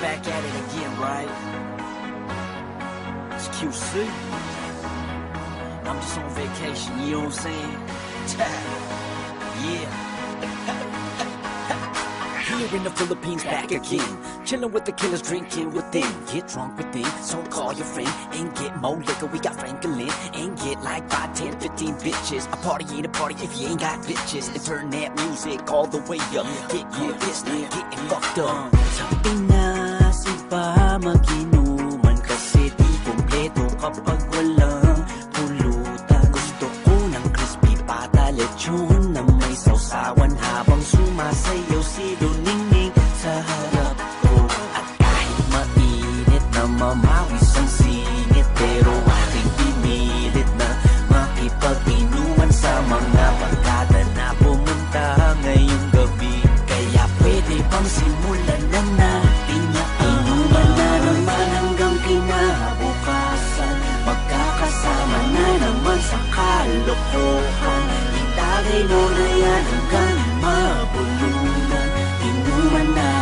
back at it again, right? It's QC. I'm just on vacation, you know what I'm saying? Yeah. Here in the Philippines, back again. Chillin' with the killers, drinking with them. Get drunk with them, so call your friend. And get more liquor, we got Franklin. And get like 5, 10, 15 bitches. A party ain't a party if you ain't got bitches. And turn that music all the way up. Get good, getting fucked up. Sa Pinas, iba mag-inuman. Kasi di kompleto kapag walang pulutan. Gusto ko ng crispy pata lechon na may sausawan. Habang sumasayaw si Doningning sa harap ko. At kahit mainit na mamawis ang singit, pero aking pinilit na makipag-inuman sa mga barkada na pumunta ngayong gabi. Kaya pwede bang simulan na natin na inuman na naman hanggang kinabukasan. Magkakasama na naman sa kalokohan. Itagay mo na yan hanggang mabulunan. Inuman na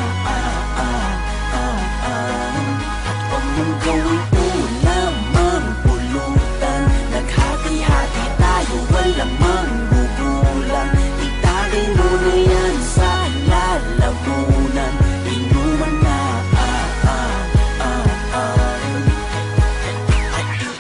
at huwag mong gawin ulam ang pulutan. Naghati-hati tayo, walang manggugulang. Itagay mo na yan sa lalamunan. Inuman na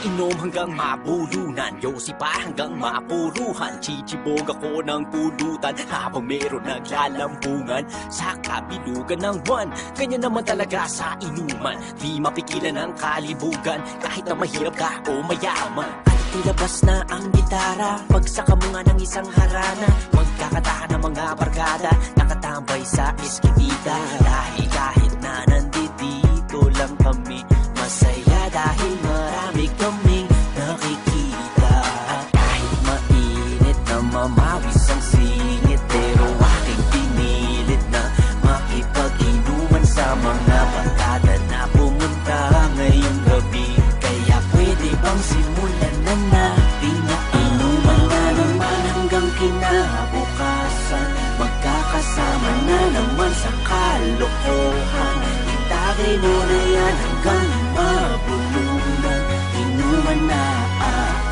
inom hanggang mabulunan. Yosi pa hanggang mapuruhan. Chichibog ako ng pulutan habang meron naglalambungan sa kabilugan ng buwan. Ganyan naman talaga sa inuman. Di mapigilan ang kalibugan kahit na mahirap ka o mayaman. At ilabas na ang gitara, pagsaka mo nga ng isang harana. Magkakatahan ng mga barkada nakatambay sa eskibida. Dahil kahit na nandito lang kami, masaya dahil marami kaming nakikita. At kahit mainit na mamawis ang singit, pero aking pinilit na makipag-inuman sa mga barkada na pumunta ngayong gabi. Kaya pwede bang simulan na natin na inuman na naman hanggang kinabukasan. Magkakasama na naman sa kalokohan. Itagay mo na yan hanggang mabulunan. Inuman na at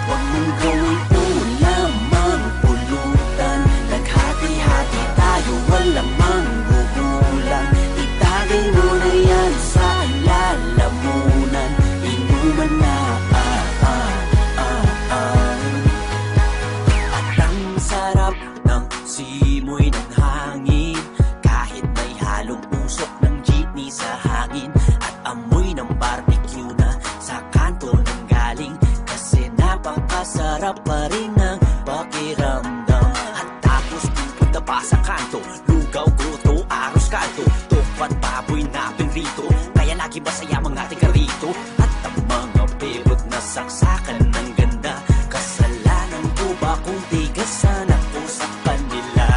huwag mong gawin ulam ang pulutan. Naghati-hati tayo, walang manggugulang. Itagay mo na yan sa lalamunan. Inuman na at ang sarap ng simoy ng hangin, kahit may halong usok ng jeepney sa hangin. At amoy ng barbecue na sa kanto ng galing, kasi napakasarap pa rin ang pakiramdam. At tapos pupunta pa sa kanto, lugaw, goto, aros, kaldo, tokpat, baboy na pinrito. Kaya lagi masaya mga tika rito. At ang mga bebot na saksakan ng ganda, kasalanan ko ba kung tigasan ako sa kanila?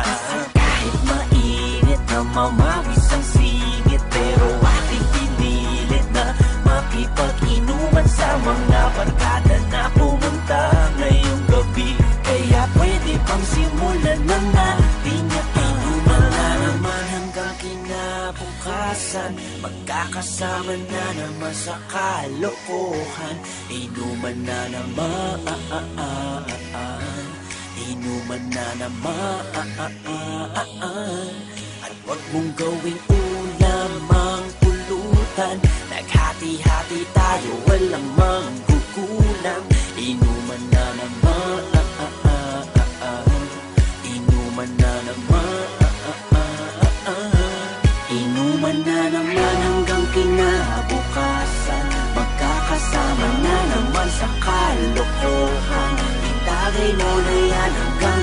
Kahit mainit na mamawis ang singit, pero aking pinilit na makipag-inuman sa mga barkada na pumunta ngayong gabi. Kaya pwede bang simulan na natin na inuman na naman hanggang kinabukasan. Magkakasama na naman sa kalokohan. Inuman na naman, inuman na naman. At huwag mong gawing ulam ang pulutan. Naghati-hati tayo, walang manggugulang. Inuman na naman, inuman na naman. Inuman na naman hanggang kinabukasan. Magkakasama na naman sa kalokohan. Itagay mo na yan hanggang